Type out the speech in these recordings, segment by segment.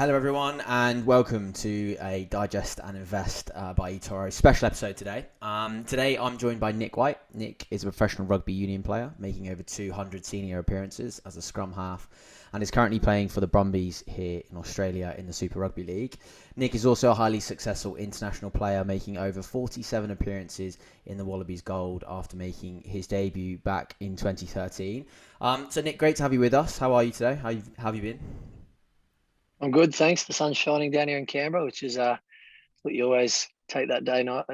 Hello everyone and welcome to a Digest and Invest by eToro special episode today. Today I'm joined by Nic White. Nic is a professional rugby union player making over 200 senior appearances as a scrum half and is currently playing for the Brumbies here in Australia in the Super Rugby League. Nic is also a highly successful international player making over 47 appearances in the Wallabies Gold after making his debut back in 2013. So Nic, great to have you with us. How are you today? How have you been? I'm good, thanks. The sun's shining down here in Canberra, which is what you always take that day night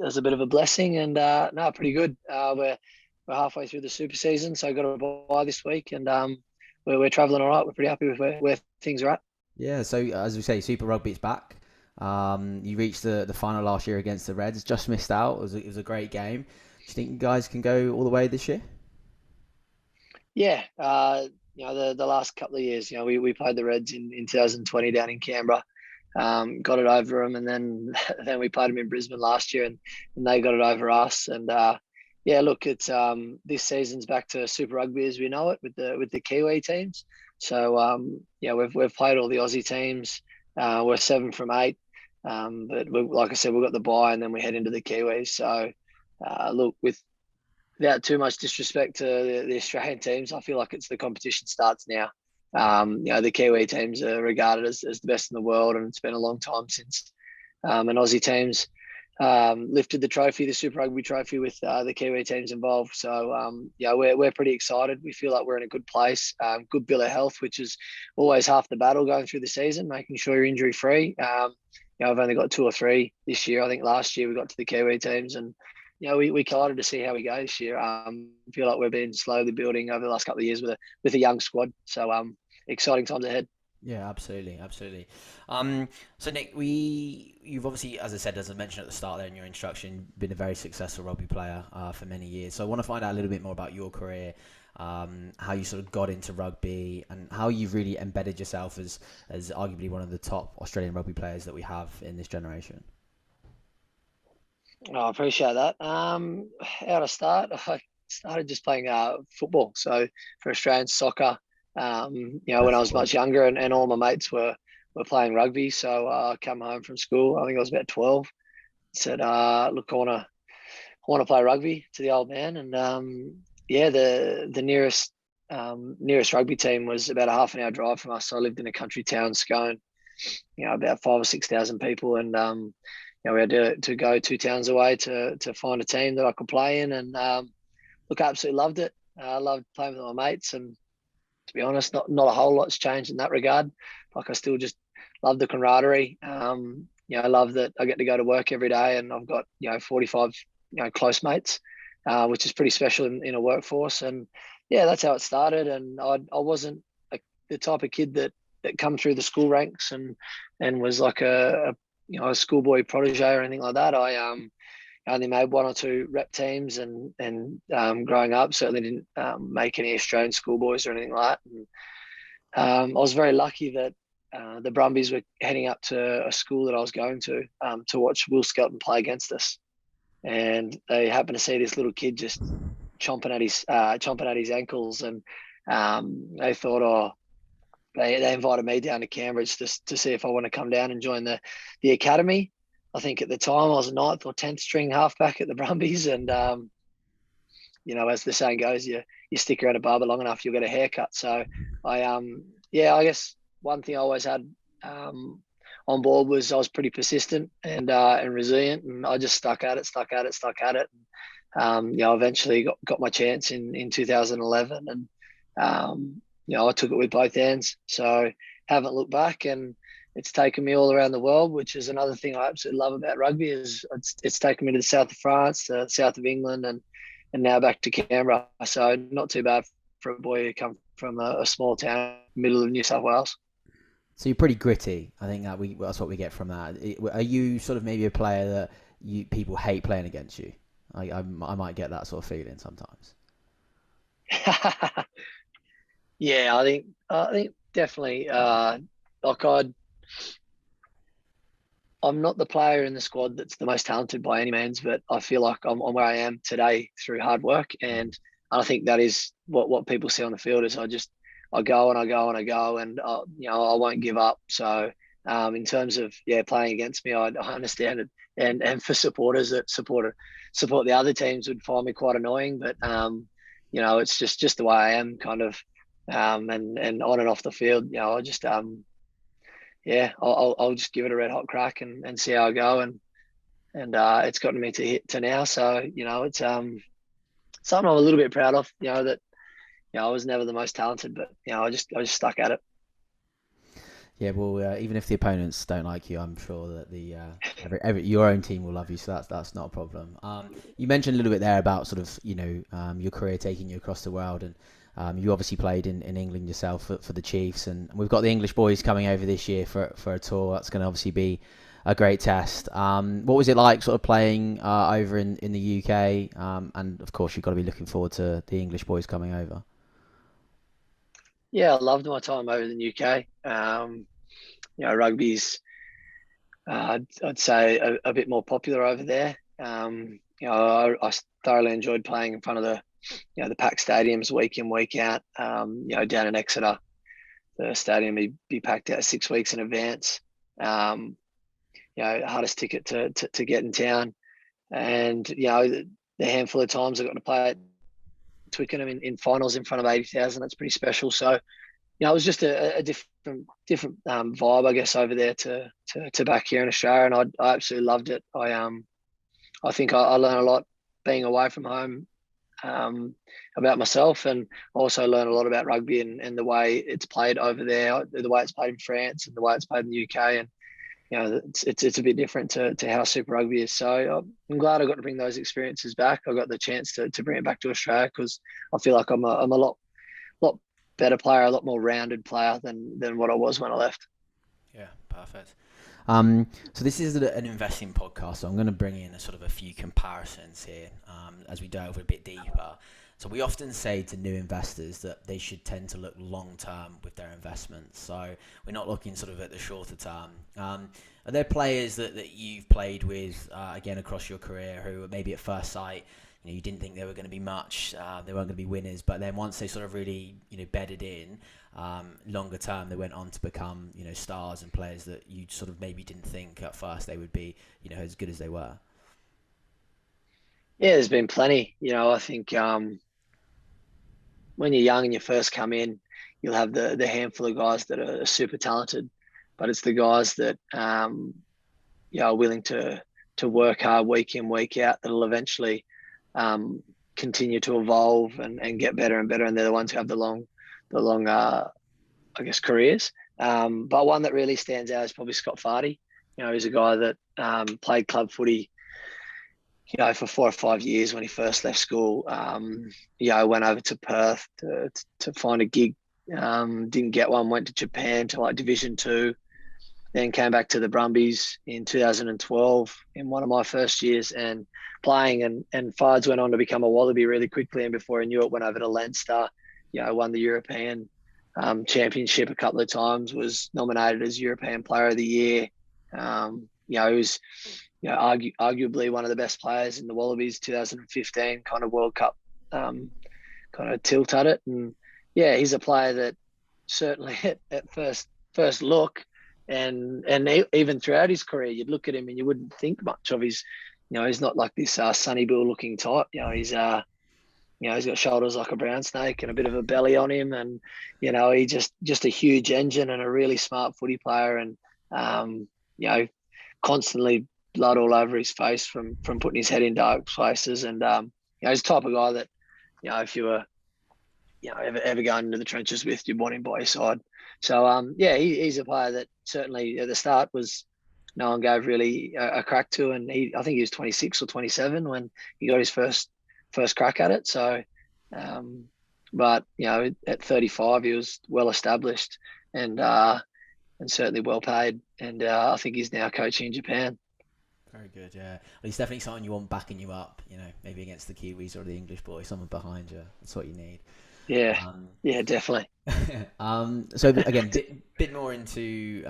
as a bit of a blessing. And no, pretty good. We're halfway through the super season, so got a bye this week, and we're travelling all right. We're pretty happy with where things are at. Yeah, so as we say, Super Rugby's back. You reached the final last year against the Reds, just missed out. It was a great game. Do you think you guys can go all the way this year? Yeah, the last couple of years, we played the Reds in 2020 down in Canberra. Got it over them, and then then we played them in Brisbane last year, and they got it over us. And yeah, look, it's this season's back to Super Rugby as we know it with the Kiwi teams. So yeah, we've played all the Aussie teams. We're 7 from 8, but like I said, we've got the bye, and then we head into the Kiwis. So look, without too much disrespect to the Australian teams, I feel like the competition starts now. The Kiwi teams are regarded as the best in the world, and it's been a long time since an Aussie teams lifted the trophy, the Super Rugby trophy, with the Kiwi teams involved. So yeah, we're pretty excited. We feel like we're in a good place, good bill of health, which is always half the battle going through the season, making sure you're injury free. I've only got 2 or 3 this year. I think last year we got to the Kiwi teams, and we excited to see how we go this year. Feel like we've been slowly building over the last couple of years with a young squad. So exciting times ahead. Yeah, absolutely, absolutely. So Nic, you've obviously, as I mentioned at the start there in your introduction, been a very successful rugby player for many years. So I want to find out a little bit more about your career, how you sort of got into rugby, and how you've really embedded yourself as arguably one of the top Australian rugby players that we have in this generation. I appreciate that. How to start? I started just playing football. So for Australian soccer, when I was Professional. much younger, and all my mates were playing rugby. So I come home from school. I think I was about 12. Said, look, I want to play rugby to the old man, and yeah, the nearest rugby team was about a half an hour drive from us. So I lived in a country town, Scone, about 5 or 6 thousand people, and we had to go 2 towns away to find a team that I could play in, and look, I absolutely loved it. I loved playing with my mates, and to be honest, not a whole lot's changed in that regard. Like, I still just love the camaraderie. I love that I get to go to work every day, and I've got 45 close mates, which is pretty special in a workforce. And yeah, that's how it started. And I wasn't the type of kid that come through the school ranks and was like a schoolboy protege or anything like that. I only made 1 or 2 rep teams, and growing up certainly didn't make any Australian schoolboys or anything like that. And I was very lucky that the Brumbies were heading up to a school that I was going to watch Will Skelton play against us, and they happened to see this little kid just chomping at his ankles, and they thought, oh, they invited me down to Canberra just to see if I want to come down and join the academy. I think at the time I was a 9th or 10th string halfback at the Brumbies, and as the saying goes, you stick around a barber long enough, you'll get a haircut. So I guess one thing I always had on board was I was pretty persistent and resilient, and I just stuck at it. Eventually got my chance in 2011, and I took it with both hands. So haven't looked back, and it's taken me all around the world, which is another thing I absolutely love about rugby. Is it's taken me to the south of France, to the south of England, and now back to Canberra. So not too bad for a boy who come from a small town, middle of New South Wales. So you're pretty gritty. I think that's what we get from that. Are you sort of maybe a player that people hate playing against you? I might get that sort of feeling sometimes. Yeah, I think definitely. Like I'm not the player in the squad that's the most talented by any means, but I feel like I'm where I am today through hard work, and I think that is what people see on the field. Is I go and I go and I go, and I won't give up. So in terms of playing against me, I understand it, and for supporters that support the other teams would find me quite annoying, but it's just the way I am, kind of, and on and off the field, I just I'll just give it a red hot crack and see how I go, and it's gotten me to now. So it's something I'm a little bit proud of. That I was never the most talented, but I just stuck at it. Yeah, well, even if the opponents don't like you, I'm sure that the your own team will love you, so that's not a problem. You mentioned a little bit there about sort of your career taking you across the world, and you obviously played in England yourself for the Chiefs, and we've got the English boys coming over this year for a tour. That's going to obviously be a great test. What was it like sort of playing over in the UK? And of course, you've got to be looking forward to the English boys coming over. Yeah, I loved my time over in the UK. Rugby's, I'd say, a bit more popular over there. I thoroughly enjoyed playing in front of the packed stadiums week in, week out. Down in Exeter, the stadium would be packed out 6 weeks in advance. Hardest ticket to get in town. And, the handful of times I got to play at Twickenham in finals in front of 80,000, that's pretty special. So, it was just a different vibe, I guess, over there to back here in Australia, and I absolutely loved it. I think I learned a lot being away from home about myself, and also learned a lot about rugby and the way it's played over there, the way it's played in France and the way it's played in the UK, and it's a bit different to how Super Rugby is. So I'm glad I got to bring those experiences back. I got the chance to bring it back to Australia, because I feel like I'm a lot better player, a lot more rounded player than what I was when I left. Yeah, perfect. So this is an investing podcast, so I'm going to bring in a few comparisons here as we delve a bit deeper. So we often say to new investors that they should tend to look long term with their investments. So we're not looking at the shorter term. Are there players that you've played with again across your career who maybe at first sight you didn't think they were going to be much, they weren't going to be winners, but then once they really bedded in, longer term they went on to become stars and players that you maybe didn't think at first they would be as good as they were? Yeah, there's been plenty. I think when you're young and you first come in, you'll have the handful of guys that are super talented, but it's the guys that are willing to work hard week in, week out, that'll eventually continue to evolve and get better and better, and they're the ones who have the long I guess careers. But one that really stands out is probably Scott Fardy. He's a guy that played club footy for 4 or 5 years when he first left school. Went over to Perth to find a gig, didn't get one, went to Japan to Division 2, then came back to the Brumbies in 2012 in one of my first years and playing, and Fards went on to become a Wallaby really quickly, and before he knew it went over to Leinster, won the European championship a couple of times, was nominated as European Player of the Year. He was arguably one of the best players in the Wallabies 2015 kind of World Cup kind of tilt at it. And he's a player that certainly at first look and even throughout his career, you'd look at him and you wouldn't think much of his, he's not like this Sonny Bill looking type. He's he's got shoulders like a brown snake and a bit of a belly on him, and he just a huge engine and a really smart footy player, and constantly blood all over his face from putting his head in dark places, and he's the type of guy that if you were ever going into the trenches with, you'd want him by your side. So he's a player that certainly at the start was no one gave really a crack to, and I think he was 26 or 27 when he got his first crack at it. So, but at 35 he was well established and certainly well paid, and I think he's now coaching in Japan. Very good, yeah. Well, he's definitely someone you want backing you up, maybe against the Kiwis or the English boys, someone behind you. That's what you need. Yeah, definitely. So again, bit more into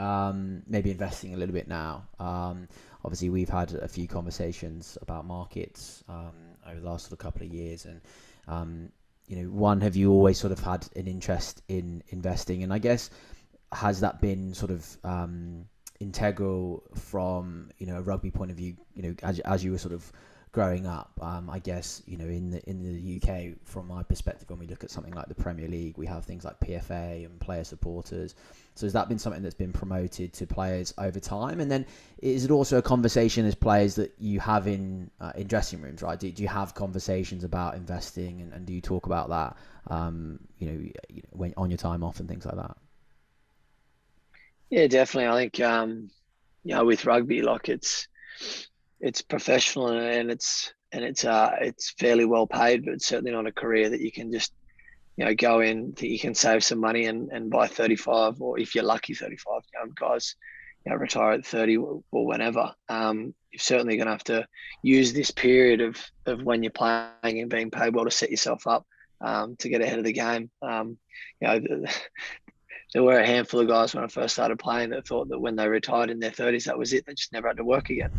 maybe investing a little bit now. Obviously, we've had a few conversations about markets over the last couple of years, and one, have you always sort of had an interest in investing? And I guess, has that been sort of integral from a rugby point of view? As you were sort of growing up, I guess in the UK, from my perspective, when we look at something like the Premier League, we have things like PFA and player supporters. So has that been something that's been promoted to players over time? And then is it also a conversation as players that you have in dressing rooms, right? Do you have conversations about investing, and do you talk about that, when on your time off and things like that? Yeah, definitely. I think with rugby, like it's professional and it's fairly well paid, but it's certainly not a career that you can just go in, that you can save some money and by 35, or if you're lucky 35, guys retire at 30 or whenever. You're certainly going to have to use this period of when you're playing and being paid well to set yourself up to get ahead of the game. There were a handful of guys when I first started playing that thought that when they retired in their 30s, that was it. They just never had to work again.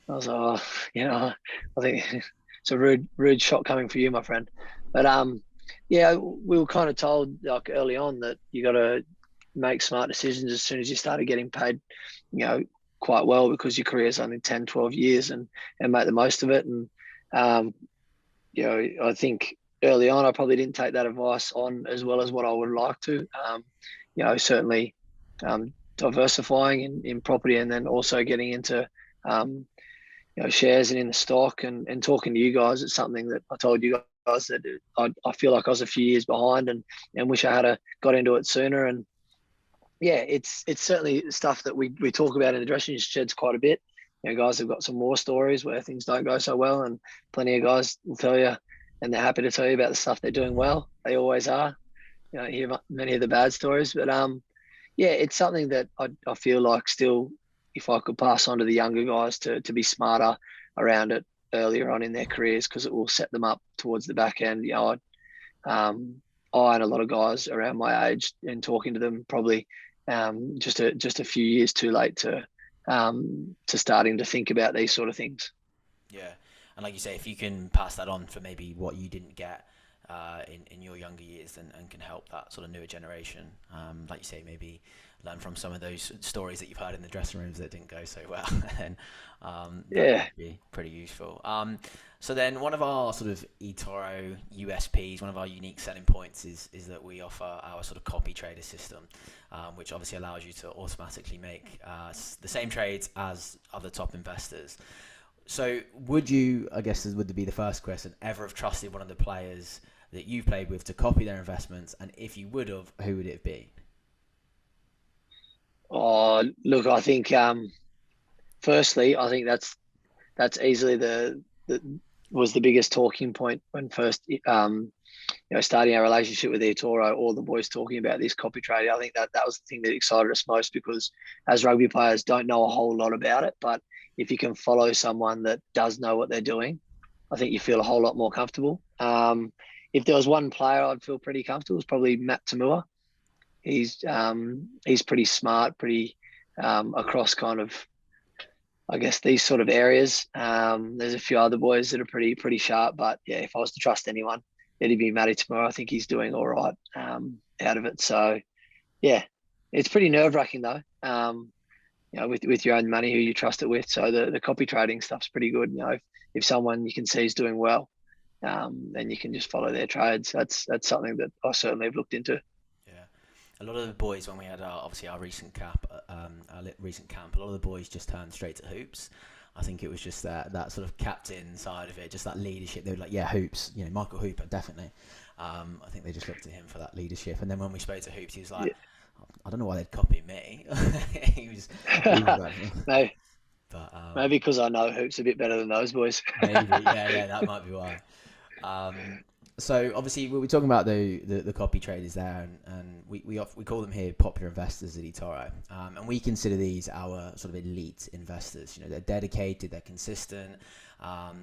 I was like, I think it's a rude shot coming for you, my friend. But we were kind of told like early on that you got to make smart decisions as soon as you started getting paid, quite well, because your career is only 10, 12 years, and make the most of it. And I think early on I probably didn't take that advice on as well as what I would like to. Certainly diversifying in property, and then also getting into shares and in the stock, and talking to you guys. It's something that I told you guys that I feel like I was a few years behind, and wish I had got into it sooner. And yeah, it's certainly stuff that we talk about in the dressing sheds quite a bit. Guys have got some war stories where things don't go so well, and plenty of guys will tell you, and they're happy to tell you about the stuff they're doing well. They always are. You hear many of the bad stories, but it's something that I feel like still, if I could pass on to the younger guys to be smarter around it earlier on in their careers, because it will set them up towards the back end. I and a lot of guys around my age, and talking to them probably just a few years too late to starting to think about these sort of things. Yeah, and like you say, if you can pass that on for maybe what you didn't get in your younger years, and can help that sort of newer generation, like you say, maybe learn from some of those stories that you've heard in the dressing rooms that didn't go so well, and that would be pretty useful. So then, one of our sort of eToro USPs, one of our unique selling points is that we offer our sort of copy trader system, which obviously allows you to automatically make the same trades as other top investors. So would you, I guess this would be the first question, ever have trusted one of the players that you've played with to copy their investments? And if you would have, who would it have been? Oh, look, I think firstly, I think that's easily was the biggest talking point when first starting our relationship with eToro, all the boys talking about this copy trading. I think that was the thing that excited us most, because as rugby players don't know a whole lot about it, but if you can follow someone that does know what they're doing, I think you feel a whole lot more comfortable. If there was one player I'd feel pretty comfortable, it's probably Matt Tamua. He's pretty smart, pretty across kind of, I guess, these sort of areas. There's a few other boys that are pretty sharp, but yeah, if I was to trust anyone, it'd be Matty tomorrow. I think he's doing all right out of it. So yeah, it's pretty nerve wracking though. With your own money, who you trust it with. So the copy trading stuff's pretty good. If someone you can see is doing well, then you can just follow their trades. That's something that I certainly have looked into. Yeah, a lot of the boys, when we had our recent camp, a lot of the boys just turned straight to hoops. I think it was just that sort of captain side of it, just that leadership. They were like, yeah, hoops, Michael Hooper, definitely. I think they just looked at him for that leadership. And then when we spoke to Hoops, he was like, Yeah. I don't know why they'd copy me. he was like, maybe, but maybe because I know hoops a bit better than those boys. maybe, yeah, that might be why. So obviously we're talking about the copy traders there, and we call them here popular investors at eToro, and we consider these our sort of elite investors. They're dedicated, they're consistent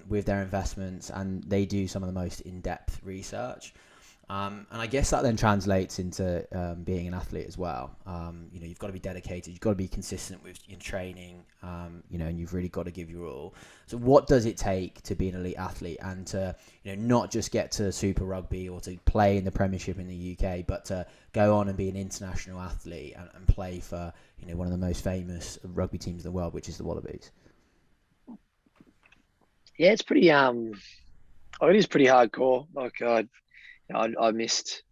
with their investments, and they do some of the most in-depth research. And I guess that then translates into being an athlete as well. You've got to be dedicated, you've got to be consistent with your training, and you've really got to give your all. So what does it take to be an elite athlete and to, not just get to Super Rugby or to play in the Premiership in the UK, but to go on and be an international athlete and play for, one of the most famous rugby teams in the world, which is the Wallabies? Yeah, it's pretty it is pretty hardcore. Like I missed,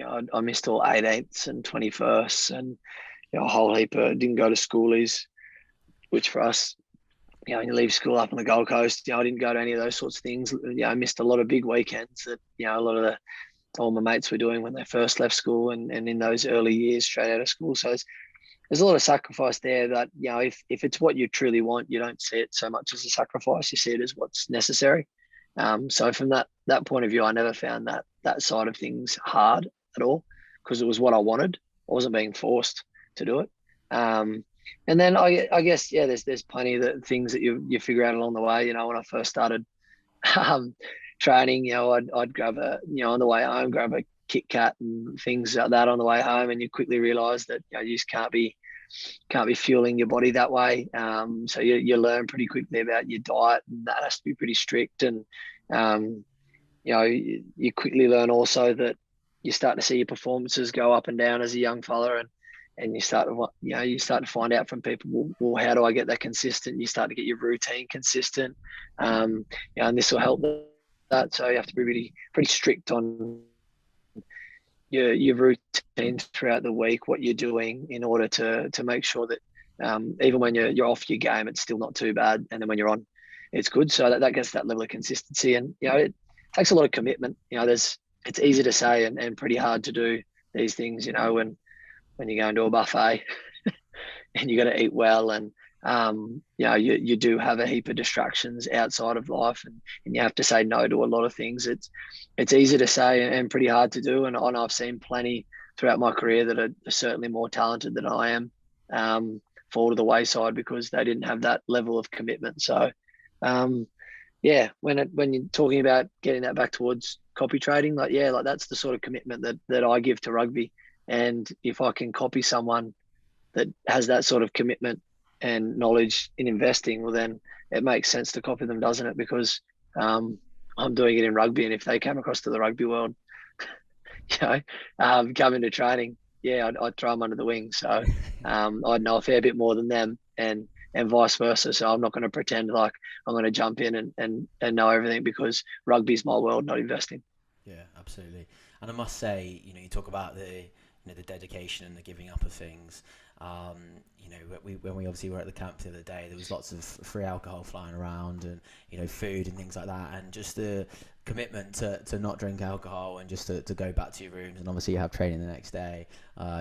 I missed all 18ths and 21st, and a whole heap of didn't go to schoolies, which for us, when you leave school up on the Gold Coast, I didn't go to any of those sorts of things. I missed a lot of big weekends that, a lot of all my mates were doing when they first left school and in those early years straight out of school. So there's a lot of sacrifice there that, if it's what you truly want, you don't see it so much as a sacrifice. You see it as what's necessary. So from that point of view, I never found that side of things hard at all, because it was what I wanted. I wasn't being forced to do it. And then I guess, there's plenty of things that you figure out along the way. When I first started training, I'd grab on the way home, grab a Kit Kat and things like that on the way home, and you quickly realise that you just can't be fueling your body that way. So you learn pretty quickly about your diet, and that has to be pretty strict. And you quickly learn also that you start to see your performances go up and down as a young fella, and you start to find out from people, well, how do I get that consistent? You start to get your routine consistent, and this will help that. So you have to be pretty strict on your routine throughout the week, what you're doing, in order to make sure that even when you're off your game, it's still not too bad, and then when you're on, it's good. So that gets that level of consistency, and it takes a lot of commitment. It's easy to say and pretty hard to do these things. When you go into a buffet and you got to eat well, and you do have a heap of distractions outside of life, and you have to say no to a lot of things. It's easy to say and pretty hard to do, and I've seen plenty throughout my career that are certainly more talented than I am fall to the wayside because they didn't have that level of commitment. So when you're talking about getting that back towards copy trading, like that's the sort of commitment that I give to rugby. And if I can copy someone that has that sort of commitment and knowledge in investing, well, then it makes sense to copy them, doesn't it? Because I'm doing it in rugby, and if they came across to the rugby world, come into training, I'd throw them under the wing. So I'd know a fair bit more than them, and vice versa. So I'm not going to pretend like I'm going to jump in and know everything, because rugby's my world, not investing. Yeah, absolutely. And I must say, you talk about the dedication and the giving up of things. When we obviously were at the camp the other day, there was lots of free alcohol flying around, and food and things like that, and just the commitment to not drink alcohol and just to go back to your rooms, and obviously you have training the next day.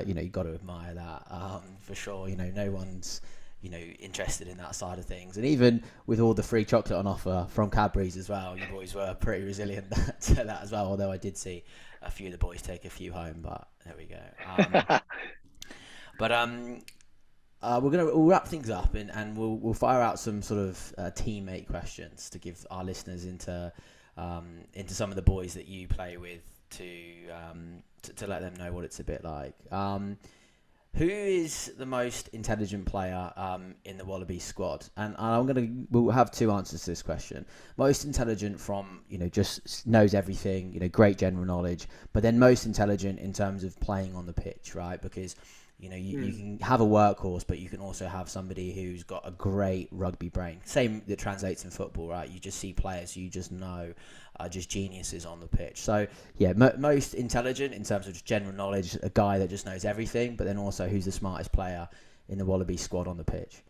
You've got to admire that for sure. No one's interested in that side of things, and even with all the free chocolate on offer from Cadbury's as well, you boys were pretty resilient to that as well. Although I did see a few of the boys take a few home, but there we go. We'll wrap things up, and we'll fire out some sort of teammate questions to give our listeners into some of the boys that you play with to let them know what it's a bit like. Who is the most intelligent player in the Wallabies squad? And we'll have two answers to this question. Most intelligent from, just knows everything, great general knowledge, but then most intelligent in terms of playing on the pitch, right? Because, you can have a workhorse, but you can also have somebody who's got a great rugby brain. Same that translates in football, right? You just see players you just know are just geniuses on the pitch. So, most intelligent in terms of just general knowledge, a guy that just knows everything, but then also who's the smartest player in the Wallaby squad on the pitch.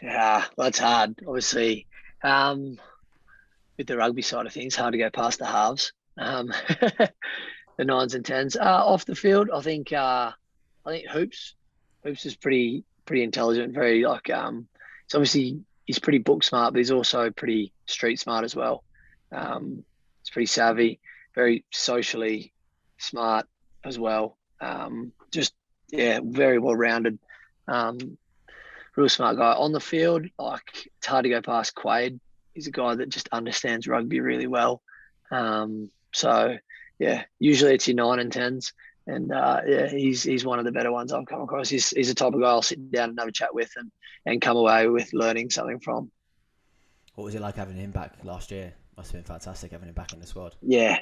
Yeah, that's hard. Obviously, with the rugby side of things, hard to go past the halves. The nines and tens. Off the field, I think Hoops is pretty intelligent. Very it's obviously he's pretty book smart, but he's also pretty street smart as well. He's pretty savvy, very socially smart as well. Very well rounded. Real smart guy on the field. It's hard to go past Quade. He's a guy that just understands rugby really well. So yeah, usually it's your 9 and 10s. And yeah, he's one of the better ones I've come across. He's the type of guy I'll sit down and have a chat with and come away with learning something from. What was it like having him back last year? Must have been fantastic having him back in the squad. Yeah,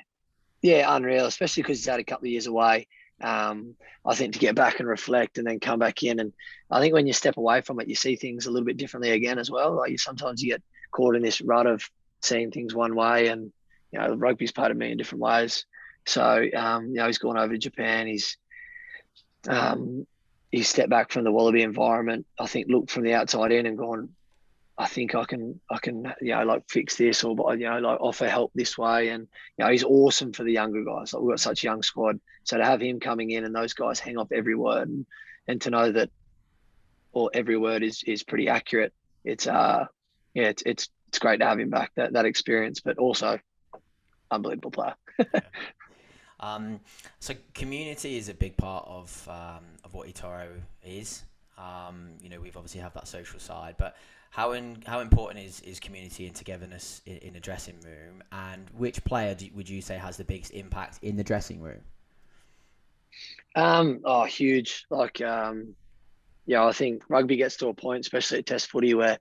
yeah, unreal, especially because he's had a couple of years away. I think to get back and reflect and then come back in, and I think when you step away from it, you see things a little bit differently again as well. Like sometimes you get caught in this rut of seeing things one way, and rugby's part of me in different ways. So he's gone over to Japan. Um, he's stepped back from the Wallaby environment. I think looked from the outside in and gone, I think I can like fix this or like offer help this way. And he's awesome for the younger guys. Like we've got such a young squad, so to have him coming in and those guys hang off every word and to know that or every word is pretty accurate. It's it's great to have him back. That experience, but also unbelievable player. Yeah. So community is a big part of what eToro is. We've obviously have that social side, but how important is community and togetherness in the dressing room? And which player would you say has the biggest impact in the dressing room? Huge. I think rugby gets to a point, especially at Test footy, where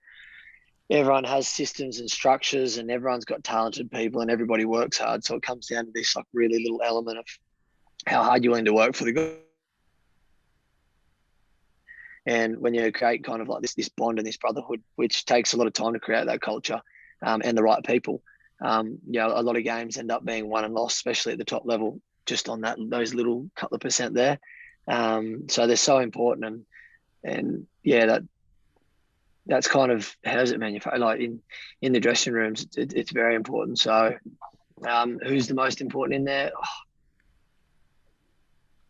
everyone has systems and structures and everyone's got talented people and everybody works hard. So it comes down to this like really little element of how hard you're willing to work for the good. And when you create kind of like this bond and this brotherhood, which takes a lot of time to create that culture, and the right people, a lot of games end up being won and lost, especially at the top level, just on those little couple of percent there. So they're so important, and yeah, that's kind of how does it manufacture like in the dressing rooms. It's very important. So who's the most important in there?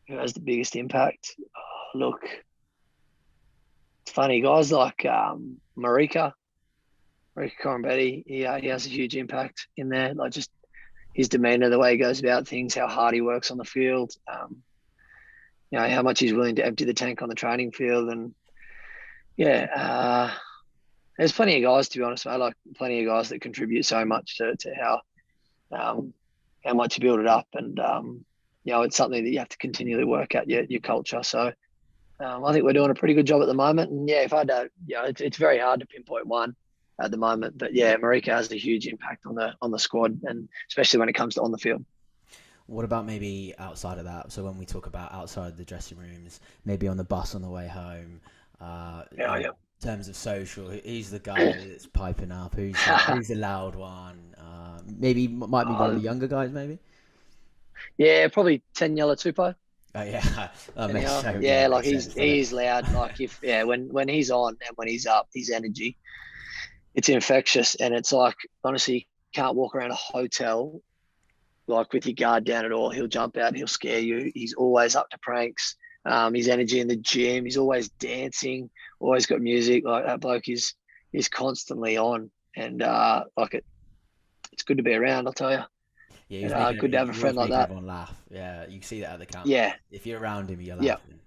Who has the biggest impact? Look, it's funny, guys like Marika Corambetti, he has a huge impact in there. Like just his demeanor, the way he goes about things, how hard he works on the field, how much he's willing to empty the tank on the training field. And yeah, there's plenty of guys, to be honest, mate, like plenty of guys that contribute so much to how much you build it up. And, it's something that you have to continually work at your culture. So I think we're doing a pretty good job at the moment. And yeah, if I don't, it's very hard to pinpoint one at the moment. But yeah, Marika has a huge impact on the squad, and especially when it comes to on the field. What about maybe outside of that? So when we talk about outside the dressing rooms, maybe on the bus on the way home, Yeah, in terms of social, who's the guy that's piping up? yeah. Who's the loud one? Maybe might be one of the Oh, younger guys, maybe. yeah, probably 10 yellow Tupo. Oh yeah, that makes Anyhow, so yeah yeah, like makes sense, doesn't it? he's loud. Like if when he's on and when he's up, his energy, it's infectious. And it's like honestly, you can't walk around a hotel like with your guard down at all. He'll jump out, he'll scare you. He's always up to pranks. His energy in the gym, he's always dancing, always got music. Like that bloke is constantly on, and it's good to be around. I'll tell you, Yeah, and he's good to have a friend always like making that. everyone laugh. Yeah, you can see that at the camp. Yeah, If you're around him, you're yeah, laughing.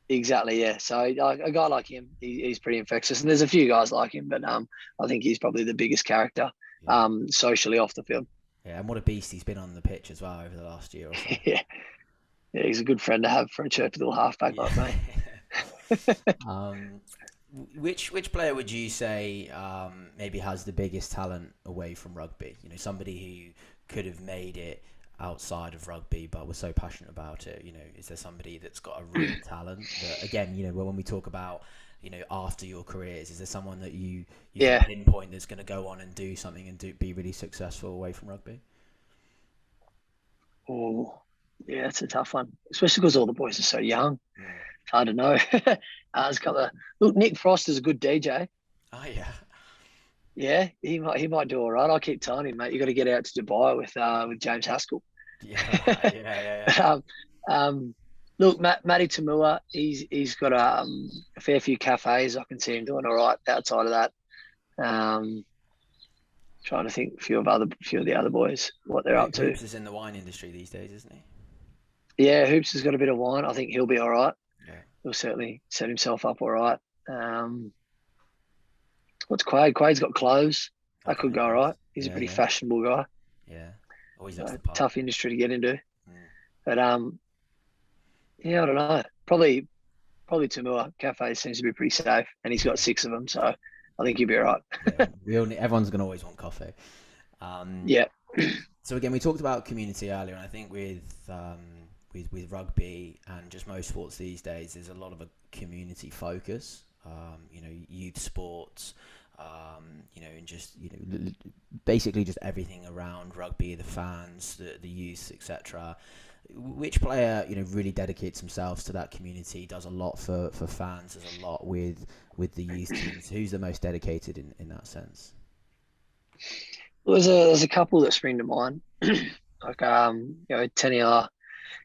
exactly. Yeah, so like a guy like him, he's pretty infectious, and there's a few guys like him, but I think he's probably the biggest character, Yeah, socially off the field. yeah, and what a beast he's been on the pitch as well over the last year or so. Yeah, yeah, he's a good friend to have for a chirpy little halfback Yeah. like me. um, which player would you say maybe has the biggest talent away from rugby? Somebody who could have made it outside of rugby, but was so passionate about it. Is there somebody that's got a real talent that, again, when we talk about, after your careers, is there someone that you can Yeah. pinpoint that's going to go on and do something and be really successful away from rugby? Oh, yeah, it's a tough one, especially because all the boys are so young. Mm. It's hard to know. There's a couple of look. Nick Frost is a good DJ. Oh yeah, Yeah, he might do all right. I keep telling him, mate, you got to get out to Dubai with James Haskell. yeah, right, yeah. um, um, look, Matty Tamua, he's got a fair few cafes. I can see him doing all right outside of that. Um, trying to think a few of the other boys what they're up to. Hoops is in the wine industry these days, isn't he? Yeah, Hoops has got a bit of wine. I think he'll be all right. Yeah. He'll certainly set himself up all right. What's Quade? Quade's got clothes. That Okay. could go all Nice. right. He's a Yeah, pretty yeah, fashionable guy. yeah. Always looks the part. Tough industry to get into. Mm. But yeah, I don't know. Probably Tamua Cafe seems to be pretty safe, and he's got 6 of them, so I think he'll be all right. Yeah, everyone's gonna always want coffee. Um, Yeah. so again, we talked about community earlier, and I think with rugby and just most sports these days, there's a lot of a community focus. Youth sports, and just basically just everything around rugby, the fans, the youth, etc. Which player really dedicates themselves to that community, does a lot for fans, does a lot with the youth teams? Who's the most dedicated in that sense? Well, there's a couple that spring to mind. Like Teniar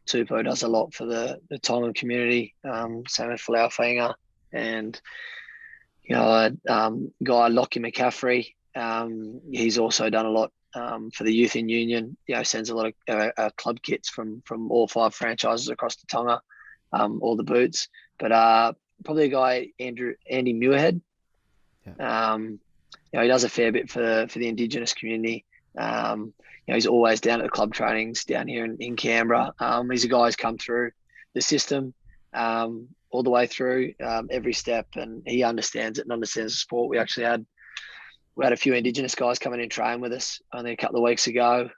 Tupou does a lot for the Tongan community. Same with Falaufainga, and guy Lockie McCaffrey. He's also done a lot for the youth in Union. Sends a lot of club kits from all 5 franchises across the Tonga, all the boots. But probably a guy Andy Muirhead. Yeah. He does a fair bit for the Indigenous community. He's always down at the club trainings down here in Canberra. He's a guy who's come through the system all the way through every step, and he understands it and understands the sport. We had a few Indigenous guys coming in train with us only a couple of weeks ago.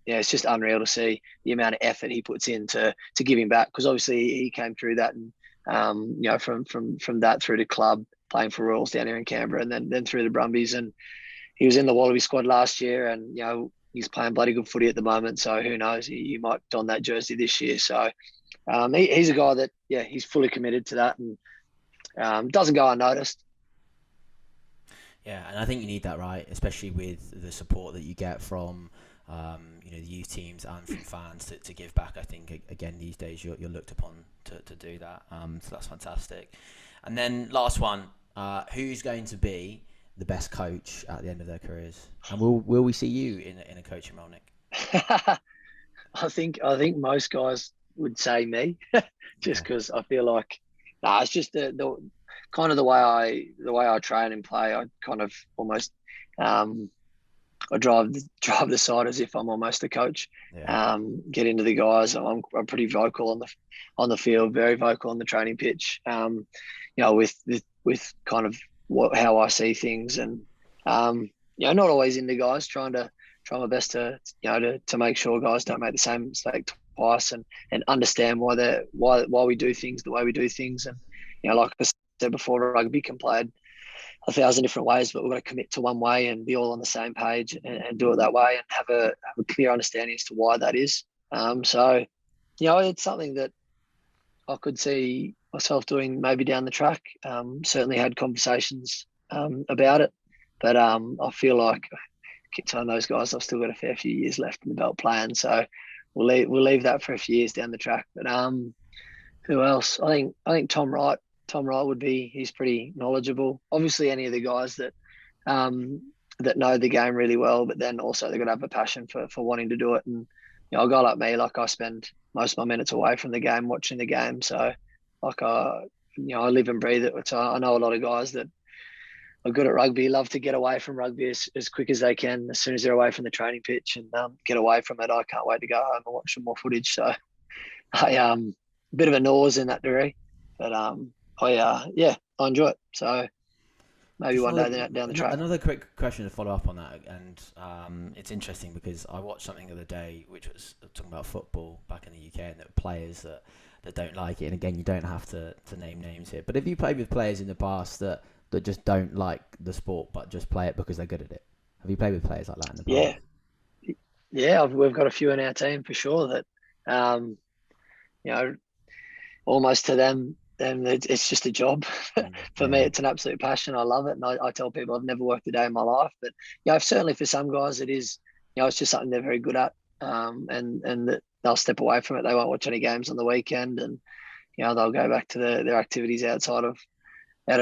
It's just unreal to see the amount of effort he puts in to give him back, because obviously he came through that, and from that through to club, playing for Royals down here in Canberra, and then through the Brumbies, and he was in the Wallaby squad last year, and he's playing bloody good footy at the moment. So who knows, he might don that jersey this year. So he's a guy that he's fully committed to that, and doesn't go unnoticed. Yeah, and I think you need that, right? Especially with the support that you get from the youth teams and from fans to give back. I think again these days you're looked upon to do that. So that's fantastic. And then last one, who's going to be the best coach at the end of their careers? And will we see you in a coaching role, Nick? I think most guys would say me, just because I feel like it's just the kind of the way I train and play. I kind of almost I drive the side as if I'm almost a coach. Yeah. Get into the guys. I'm pretty vocal on the field, very vocal on the training pitch. With kind of how I see things, and not always into guys, try my best to make sure guys don't make the same mistake twice, and understand why we do things the way we do things. And like I said before, rugby can play 1,000 different ways, but we've got to commit to one way and be all on the same page, and do it that way, and have a clear understanding as to why that is. So it's something that I could see myself doing maybe down the track. Certainly had conversations about it, but I feel like keep telling those guys I've still got a fair few years left in the belt playing, so we'll leave that for a few years down the track. But who else? I think Tom Wright. Tom Wright would be. He's pretty knowledgeable. Obviously, any of the guys that know the game really well, but then also they've got to have a passion for wanting to do it. And a guy like me, like I spend most of my minutes away from the game, watching the game. So like I live and breathe it. So I know a lot of guys that are good at rugby, love to get away from rugby as quick as they can, as soon as they're away from the training pitch, and get away from it. I can't wait to go home and watch some more footage. So I a bit of a nose in that degree, but I enjoy it. So maybe one day down the track. Another quick question to follow up on that, and it's interesting because I watched something the other day which was talking about football back in the UK, and there were players that don't like it. And again, you don't have to name names here, but have you played with players in the past that just don't like the sport but just play it because they're good at it? Have you played with players like that in the past? We've got a few in our team for sure that almost to them it's just a job. For me, it's an absolute passion. I love it, and I tell people I've never worked a day in my life, but certainly for some guys it is. It's just something they're very good at, and that they'll step away from it. They won't watch any games on the weekend, and they'll go back to their activities outside of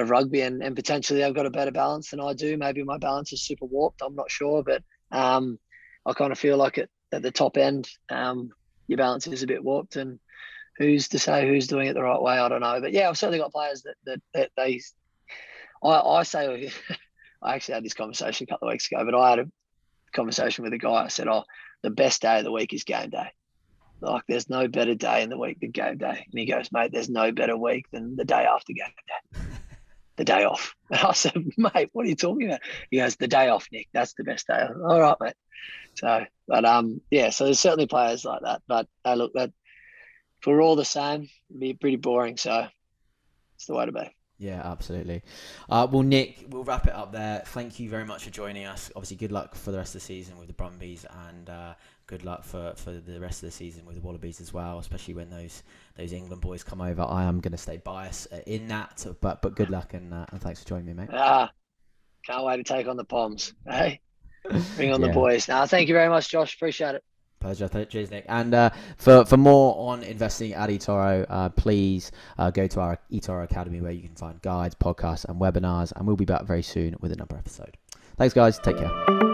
rugby, and potentially they've got a better balance than I do. Maybe my balance is super warped. I'm not sure, but I kind of feel like at the top end, your balance is a bit warped, and who's to say who's doing it the right way? I don't know. But I've certainly got players that they. I say I actually had this conversation a couple of weeks ago, but I had a conversation with a guy. I said, the best day of the week is game day. Like, there's no better day in the week than game day. And he goes, mate, there's no better week than the day after game day, the day off. And I said, mate, what are you talking about? He goes, the day off, Nick. That's the best day. I go, all right, mate. So, but yeah, so there's certainly players like that. But look, that if we're all the same, it'd be pretty boring. So it's the way to be. Yeah, absolutely. Well, Nick, we'll wrap it up there. Thank you very much for joining us. Obviously, good luck for the rest of the season with the Brumbies, and good luck for the rest of the season with the Wallabies as well, especially when those England boys come over. I am going to stay biased in that, but good luck, and thanks for joining me, mate. Can't wait to take on the Poms. Hey, bring on the boys. Thank you very much, Josh. Appreciate it. Pleasure. Cheers, Nick. And for more on investing at eToro, please go to our eToro Academy, where you can find guides, podcasts, and webinars. And we'll be back very soon with another episode. Thanks, guys. Take care.